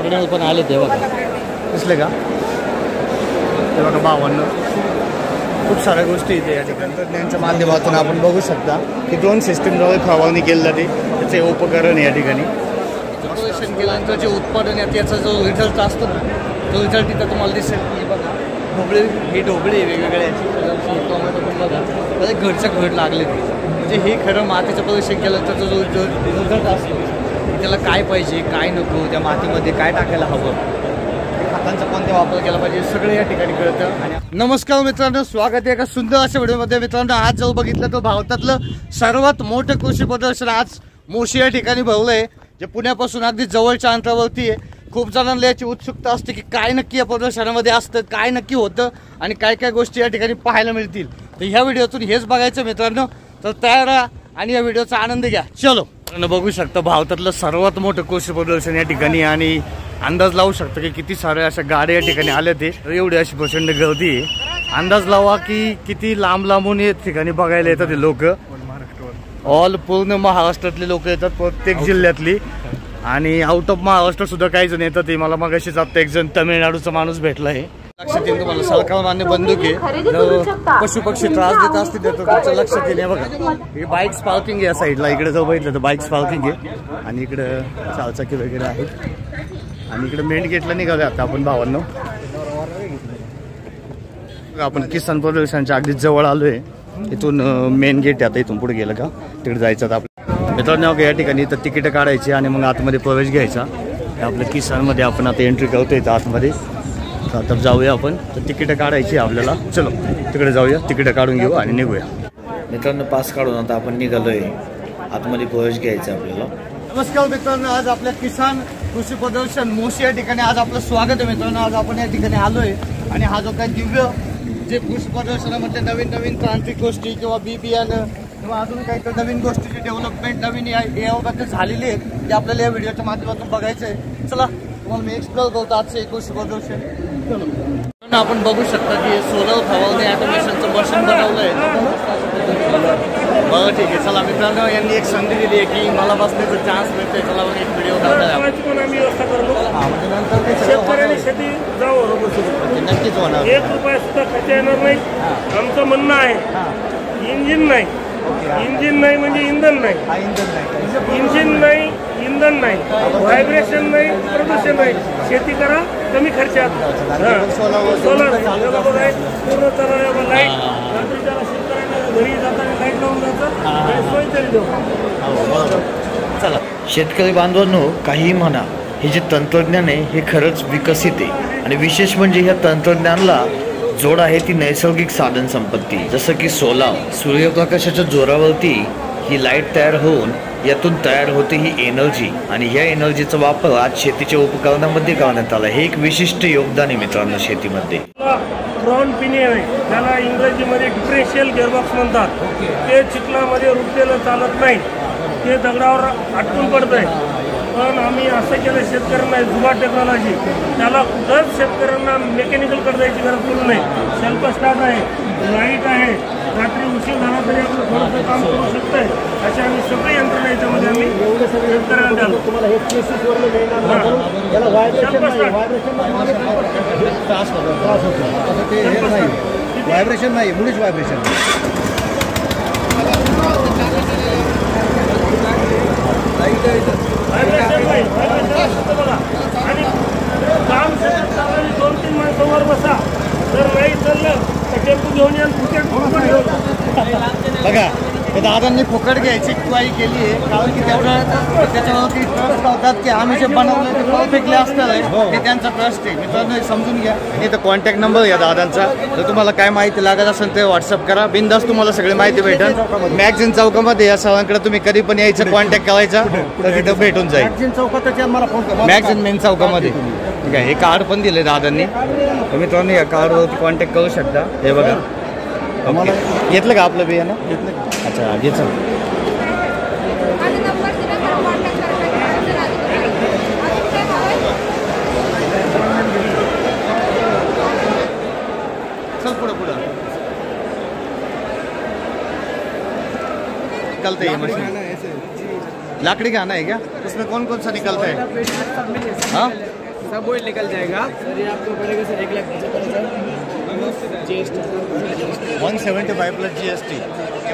McDonald पण आले ते बघा, दिसले का ते बघा 52. खूप साऱ्या गोष्टी इथे या ठिकाणी तंत्रज्ञानाच्या माध्यमातून आपण बघू शकता की ड्रोन सिस्टीमद्वारे फवारणी केली जाते. त्याचे उपकरण या ठिकाणी ऑपरेशन केल्यानंतर जे उत्पादन आहे त्याचा जो रिझल्ट असतो ना, तो रिझल्ट तिथं तुम्हाला दिसेल. की बघा ढोबळे, हे ढोबळे वेगवेगळ्या याची टोमॅटो पण बघा त्याचे घरच्या घर लागले. म्हणजे हे खरं मातीचं परीक्षण केल्यानंतर जो रिझल्ट असतो त्याला काय पाहिजे काय नको, त्या मातीमध्ये काय टाकायला हवं, खतांचा कोणता वापर केला पाहिजे, सगळं या ठिकाणी कळतं. आणि नमस्कार मित्रांनो, स्वागत आहे एका सुंदर अशा व्हिडिओमध्ये. मित्रांनो, आज जर बघितलं तर भारतातलं सर्वात मोठं कृषी प्रदर्शन आज मोशी या ठिकाणी भरलं आहे, जे पुण्यापासून अगदी जवळच्या अंतरावरती आहे. खूप जणांना याची उत्सुकता असते की काय नक्की या प्रदर्शनामध्ये असतं, काय नक्की होतं आणि काय काय गोष्टी या ठिकाणी पाहायला मिळतील. तर ह्या व्हिडिओतून हेच बघायचं मित्रांनो, तर तयार राहा आणि या व्हिडिओचा आनंद घ्या. चलो बघू शकता भारतातलं सर्वात मोठं कृषी प्रदर्शन या ठिकाणी, आणि अंदाज लावू शकता की किती साऱ्या अशा गाड्या या ठिकाणी आल्या. ते एवढी अशी प्रचंड गर्दी आहे. अंदाज लावा की किती लांब लांबून या ठिकाणी बघायला येतात ते लोक. ऑल पूर्ण महाराष्ट्रातले लोक येतात, प्रत्येक जिल्ह्यातली, आणि आउट ऑफ महाराष्ट्र सुद्धा काही जण येतात. ते मला मगाशीच आता एक जण तमिळनाडूचा माणूस भेटला आहे. लक्षात येईल तुम्हाला सरकार मान्य बंदूक आहे, पशु पक्षी त्रास देत असतील तर तुमच्या लक्षात येईल. बघा हे बाईक्स पार्किंग आहे या साईडला, इकडे जर बघितलं तर बाईक्स पार्किंग आहे, आणि इकडं चारचाकी वगैरे आहेत. आणि इकडे मेन गेटला निघालो आता आपण भावांनो. आपण किसान प्रदर्शनाच्या अगदी जवळ आलोय. इथून मेन गेट आहे, आता इथून पुढे गेलं का तिकडे जायचं. आपलं मित्रांनो या ठिकाणी तर तिकीट काढायची आणि मग आतमध्ये प्रवेश घ्यायचा. आपल्या किसानमध्ये आपण आता एंट्री करतो इथं आतमध्ये. आता जाऊया आपण, तर तिकीट काढायची आपल्याला. चलो तिकडे जाऊया, तिकीट काढून घेऊ आणि निघूया. मित्रांनो पास काढून आता आपण निघालोय, आतमध्ये प्रवेश घ्यायचा आपल्याला. नमस्कार मित्रांनो, आज आपल्या किसान कृषी प्रदर्शन मोशी या ठिकाणी आज आपलं स्वागत आहे. मित्रांनो आज आपण या ठिकाणी आलोय, आणि हा जो काही दिव्य जे कृषी प्रदर्शनामध्ये नवीन नवीन तांत्रिक गोष्टी किंवा बी बियाणं किंवा अजून काही तर नवीन गोष्टीची डेव्हलपमेंट नवीन याबाबत झालेली आहे, ते आपल्याला या व्हिडिओच्या माध्यमातून बघायचं आहे. चला तुम्हाला मी एक्सप्लोर करतो आजचे कृषी प्रदर्शन. चलो आपण बघू शकता की सोलर फवारणी ऑटोमेशनचं मशीन बनवलं आहे. बरं ठीक आहे, चला मित्रांनो यांनी एक संधी दिली आहे की मला बसण्याचा चान्स मिळतोय. चला मग एक व्हिडिओ नक्कीच होणार. 1 रुपया सुद्धा खर्च येणार नाही. आमचं म्हणणं आहे इंजिन नाही, इंजिन नाही म्हणजे इंधन नाही, इंजिन नाही इंधन नाही, व्हायब्रेशन नाही, प्रदूषण नाही. शेती करा कमी खर्चात. सोलर पूर्ण चालणार लाईट, रात्रीच्या शेतकऱ्यांना घरी जाताना लाईट लावून जातं, सोय तरी देऊ. चला शेतकरी बांधवांनो, काहीही म्हणा, हे जे तंत्रज्ञान आहे हे खरंच विकसित आहे, आणि विशेष म्हणजे ह्या तंत्रज्ञानाला जोड आहे ती नैसर्गिक साधन संपत्ती, जसं की सोलार. सूर्यप्रकाशाच्या जोरावरती ही लाईट तयार होऊन यातून तयार होते ही एनर्जी, आणि ह्या एनर्जीचा वापर आज शेतीच्या उपकरणामध्ये करण्यात आला. हे एक विशिष्ट योगदान आहे मित्रांनो शेतीमध्ये. ग्राउंड पिनियन आहे, त्याला इंग्रजीमध्ये डिफरेन्शियल गिअरबॉक्स म्हणतात. ते चिखलामध्ये रुपलेलं चालत नाही, ते दगडावर अटकून पडत आहे. पण आम्ही असं केलं शेतकऱ्यांना जुगाड टेक्नॉलॉजी, त्याला कुठंच शेतकऱ्यांना मेकॅनिकल कडे जायची गरज पडू नये. सेल्फ स्टार्ट आहे, लाईट आहे, रात्री उशीर झाला तरी आपलं थोडंसं काम करू शकतंय. अशा आम्ही सगळे यंत्रणा याच्यामध्ये आम्ही शेतकऱ्यांना द्यालो. व्हायब्रेशन नाही, मुळीच व्हायब्रेशन. बघा, आणि काम चालणारी 2-3 माणसं वर बसा. जर नाही चाललं तर टेम्पो घेऊन या, फुकट घेऊन बघा ते दादांनी फुकट घ्यायची क्वाई केली आहे, कारण की तेवढं त्याच्यावरती ट्रस्ट करतात की आम्ही जे बनवलं ते परफेक्टली असणार आहे, ते त्यांचा ट्रस्ट आहे. मित्रांनो हे समजून घ्या. इथं कॉन्टॅक्ट नंबर घ्या दादांचा, जर तुम्हाला काय माहिती लागत असेल ते व्हॉट्सअप करा, बिंदास तुम्हाला सगळी माहिती भेटेल. मॅगझिन चौकामध्ये या सर्वांकडे तुम्ही कधी पण यायचं, कॉन्टॅक्ट करायचा, तर तिथं भेटून जाईल. मॅगझिन चौकात मला फोन, मॅगझिन मेन चौकामध्ये. ठीक आहे, हे कार्ड पण दिले दादांनी, मित्रांनो या कार्डवरती कॉन्टॅक्ट करू शकता. हे बघा घेतलं का आपलं बियाणं? अच्छा घेतलं. चल पुढं पुढं निकलते है मशीन. लाकड़ी का आना है क्या? उसमें कौन कौन सा निकलता है? हाँ सब ऑयल निकल जाएगा सर। ये आपको पड़ेगा sir 1,75,000 GST 175 plus GST।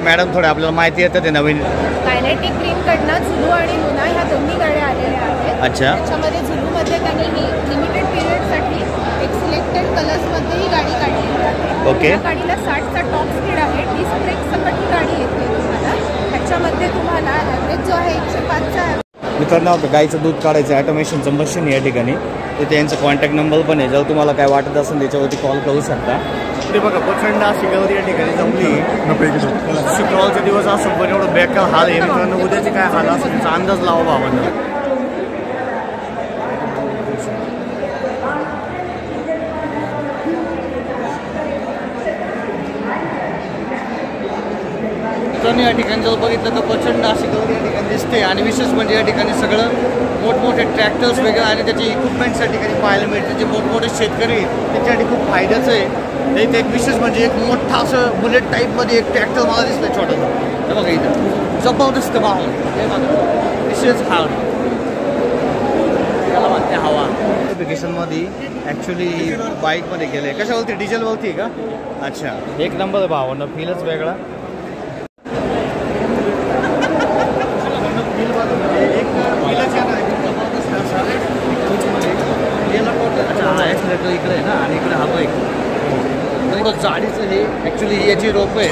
Madam थोडं आपल्याला माहिती येतं ते नवीन कायनेटिक क्रीमकडनं झुलू आणि लुना ह्या दोन्ही गाड्या आलेल्या आहेत। अच्छा। त्याच्यामध्ये झुलूमध्ये त्यांनी लिमिटेड पिरियडसाठी एक सिलेक्टेड कलर्समध्ये ही गाडी काढलेली आहे। ओके। या गाडीला 60चा टॉप स्पीड आहे, डिस्क ब्रेक सकट ही गाडी येते तुम्हाला। त्याच्यामध्ये तुम्हाला ॲव्हरेज जो आहे 105चा आहे। मित्रांनो, गाईचं दूध काढायचं ऑटोमेशनचं मशीन या ठिकाणी, तर त्यांचा कॉन्टॅक्ट नंबर पण आहे, जर तुम्हाला काय वाटत असेल त्याच्यावरती कॉल करू शकता। ते बघा प्रचंड अशी गर्दी या ठिकाणी जमली। शुक्रवारचा दिवस असं पण एवढं बेकार हाल आहे मित्रांनो, उद्याचे काय हाल असेल त्याचा अंदाज लावा भावांना। या ठिकाणी जर बघितलं तर प्रचंड अशी गर्दी या ठिकाणी दिसते आणि विशेष म्हणजे या ठिकाणी सगळं मोठमोठे ट्रॅक्टर्स वगैरे आणि त्याचे इक्विपमेंट्स या ठिकाणी पाहायला मिळते। जे मोठमोठे शेतकरी त्याच्यासाठी खूप फायद्याचं आहे। इथे एक विशेष म्हणजे एक मोठा असं बुलेट टाईपमध्ये एक ट्रॅक्टर मला दिसतं छोटासा, हे बघा इथं जबरदस्त माहोल, हे बघा विशेष हाल त्याला म्हणते हवा। नोटिफिकेशनमध्ये ॲक्च्युली बाईकमध्ये गेलं आहे, कशावरती डिझेलवरती आहे का? अच्छा, एक नंबर भावांना फीलच वेगळा। इकडे आहे ना आणि इकडे हा बाईक जाडीचं हे ॲक्च्युली याची रोप आहे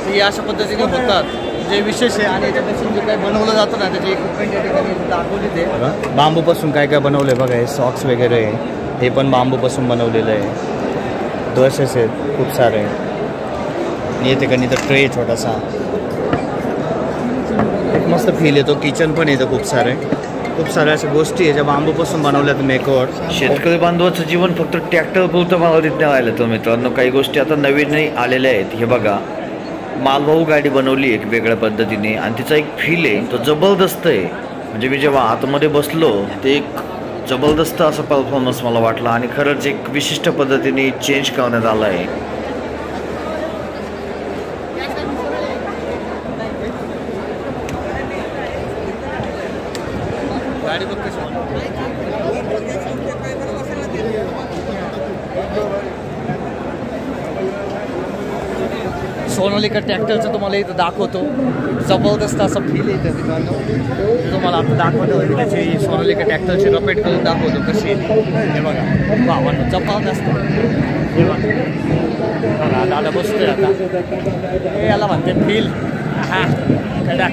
ती अशा पद्धतीने होतात, जे विशेष आहे। आणि याच्यापासून जे काय बनवलं जातं ना त्याची इक्विपमेंट या ठिकाणी दाखवली ते बांबूपासून काय काय बनवलं आहे बघा। हे सॉक्स वगैरे आहे, हे पण बांबूपासून बनवलेलं आहे। ब्रशेस आहेत खूप सारे, आणि या ठिकाणी तर ट्रे छोटासा एक मस्त फील येतो। किचन पण येतं खूप साऱ्या अशा गोष्टी आहे ज्या बांबूपासून बनवल्यात मेकवर। शेतकरी बांधवाचं जीवन फक्त ट्रॅक्टर पुरतं मर्यादित नाही राहिलं तर मित्रांनो, काही गोष्टी आता नवीनही आलेल्या आहेत। हे बघा मालवाहू गाडी बनवली एक वेगळ्या पद्धतीने आणि तिचा एक फील आहे तो जबरदस्त आहे। म्हणजे मी जेव्हा आतमध्ये बसलो ते एक जबरदस्त असा परफॉर्मन्स मला वाटला आणि खरंच एक विशिष्ट पद्धतीने चेंज करण्यात आला आहे। गाडी बघ कशी सोनालिका ट्रॅक्टरचं तुम्हाला इथं दाखवतो, जबरदस्त असं फील येतं मित्रांनो। तुम्हाला आता दाखवतो त्याची सोनालिका ट्रॅक्टरची रपेट करून दाखवतो कशी येते। हे बघा भावांनो जबरदस्त, हे बघा दादा बसतोय आता, हे याला म्हणते फील। हां कडक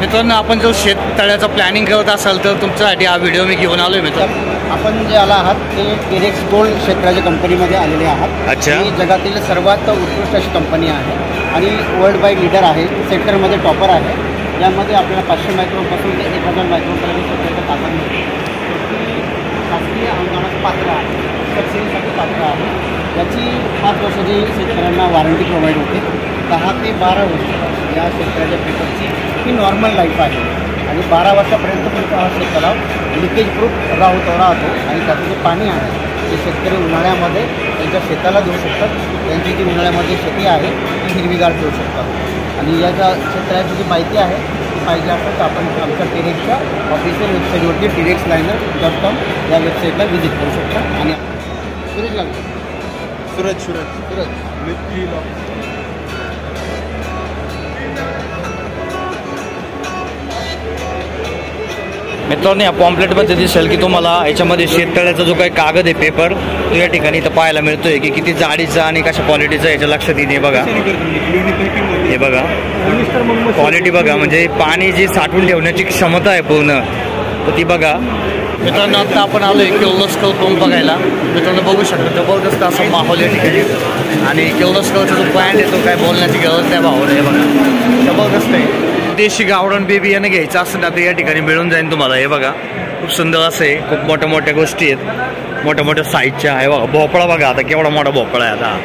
मित्रांनो, आपण जो शेततळ्याचं प्लॅनिंग करत असाल तर तुमच्यासाठी हा व्हिडिओ मी घेऊन आलोय मित्रांनो। आपण जे आला आहात ते टेरेक्स गोल्ड शेतकऱ्याच्या कंपनीमध्ये आलेले आहात। अच्छा। ही जगातील सर्वात उत्कृष्ट अशी कंपनी आहे आणि वर्ल्ड वाईड लीडर आहे, सेक्टरमध्ये टॉपर आहे। यामध्ये आपल्याला 500 मायक्रोनपासून ते 1000 मायक्रोनपर्यंत शेतकऱ्याचं ताकद मिळते। शासकीय अनुदानाचं पात्र आहे, सबसिडीसाठी पात्र आहे। याची 5 वर्षाची शेतकऱ्यांना वॉरंटी प्रोव्हाइड होते। 10 ते 12 वर्ष या शेतकऱ्याच्या पेपरची ही नॉर्मल लाईफ आहे आणि 12 वर्षापर्यंत तुमचा हा शेततलाव लिकेज प्रूफ राहतो आणि त्याचं जे पाणी आहे ते शेतकरी उन्हाळ्यामध्ये त्यांच्या शेताला देऊ शकतात। त्यांची जी उन्हाळ्यामध्ये शेती आहे ती हिरवीगार ठेवू शकतात। आणि याच्या शेतकऱ्याची जी माहिती आहे ती पाहिजे असेल तर आपण आमच्या टेरेक्सच्या ऑफिशियल वेबसाईटवरती TerexLiner.com या वेबसाईटला व्हिजिट करू शकता। आणि सूरज लागतो सूरज मित्रांनो, या पॉम्पलेटमध्ये दिसेल की तुम्हाला याच्यामध्ये शेततळ्याचा जो काही कागद आहे पेपर तो या ठिकाणी इथं पाहायला मिळतोय की किती जाडीचा आणि कशा क्वालिटीचा याच्या लक्षात येईल। बघा हे बघा क्वालिटी बघा, म्हणजे पाणी जी साठवून ठेवण्याची क्षमता आहे पूर्ण तर ती बघा। मित्रांनो, आता आपण आलोय किर्लोस्कर पंप बघायला। मित्रांनो बघू शकता जबरदस्त असा माहोल या ठिकाणी आणि किर्लोस्करचा जो पॉईंट आहे तो काय बोलण्याची गरज नाही भावाला। हे बघा जबरदस्त आहे। देशी गावरान बेबी यानं घ्यायचं असं ना तर या ठिकाणी मिळून जाईल तुम्हाला। हे बघा खूप सुंदर असं आहे, खूप मोठ्या मोठ्या गोष्टी आहेत, मोठ्या मोठ्या साईजच्या आहे। बघा भोपळा बघा आता केवढा मोठा भोपळा आहे आता।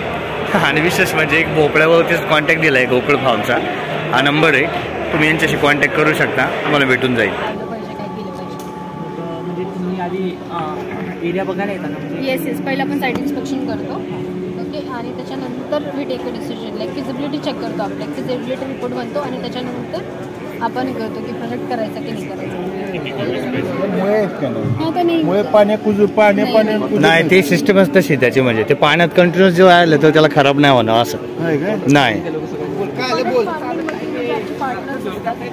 आणि विशेष म्हणजे एक भोपळ्यावरतीच कॉन्टॅक्ट दिला आहे गोकुळ फार्मचा, हा नंबर आहे, तुम्ही यांच्याशी कॉन्टॅक्ट करू शकता, तुम्हाला भेटून जाईल। म्हणजे तुम्ही आधी एरिया बघायला येता ना? येस पहिला आपण साईट इन्स्पेक्शन करतो ओके, आणि त्याच्यानंतर we take a decision like feasibility check करतो, आपला फिजिबिलिटी रिपोर्ट बनतो आणि त्याच्यानंतर आपण करतो की प्रोजेक्ट करायचा की नाही करायचा। मुळे आहेत का नाही? आता नाही मुळे पाण्या कुजू नाही ते सिस्टमच तशी त्याची, म्हणजे ते पाण्यात कंटिन्युअस जेव्हा आलं तर त्याला खराब नाही होणार असं नाही.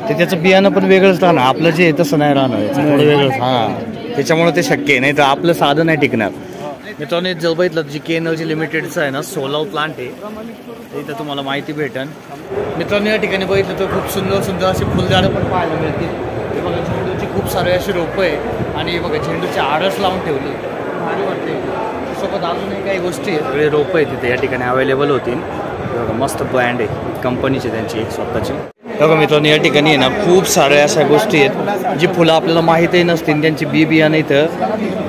ते त्याचं बियाणं पण वेगळंच राहणार, आपलं जे आहे तसं नाही राहणार, थोडं वेगळंच. हां, त्याच्यामुळे ते शक्य आहे, नाही तर आपलं साधं नाही टिकणार. मित्रांनो जर बघितलं जी के एनर्जी लिमिटेडचं आहे ना सोलाव प्लांट आहे, इथं तुम्हाला माहिती भेटेल. मित्रांनो या ठिकाणी बघितलं तर खूप सुंदर सुंदर अशी फुलझाडं पण पाहायला मिळतील. हे बघा झेंडूची खूप सारे अशी रोपं आहे आणि हे बघा झेंडूचे आडस लावून ठेवली, भारी वाटते. सोबत अजूनही काही गोष्टी आहेत, सगळे रोपं आहे तिथे या ठिकाणी अवेलेबल होतील. बघा मस्त ब्रँड आहे कंपनीची त्यांची एक स्वतःची. बघा मित्रांनो या ठिकाणी आहे ना खूप साऱ्या अशा गोष्टी आहेत जी फुलं आपल्याला माहीतही नसतील, त्यांची बियाणं इथं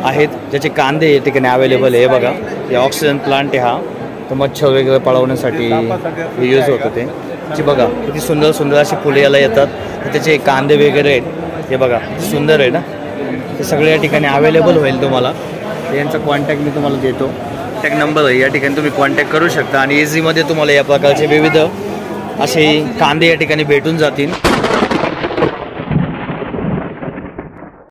आहेत, ज्याचे कांदे या ठिकाणी अवेलेबल आहे. बघा हे ऑक्सिजन प्लांट आहे हा, तर मच्छर वगैरे पळवण्यासाठी यूज होतं ते. जी बघा किती सुंदर सुंदर अशी फुले याला येतात, त्याचे कांदे वगैरे आहेत. हे बघा सुंदर आहे ना, ते सगळे या ठिकाणी अवेलेबल होईल तुम्हाला. यांचा कॉन्टॅक्ट मी तुम्हाला देतो, कॉन्टॅक्ट नंबर आहे, या ठिकाणी तुम्ही कॉन्टॅक्ट करू शकता आणि इझीमध्ये तुम्हाला या प्रकारचे विविध असे कांदे या ठिकाणी भेटून जातील.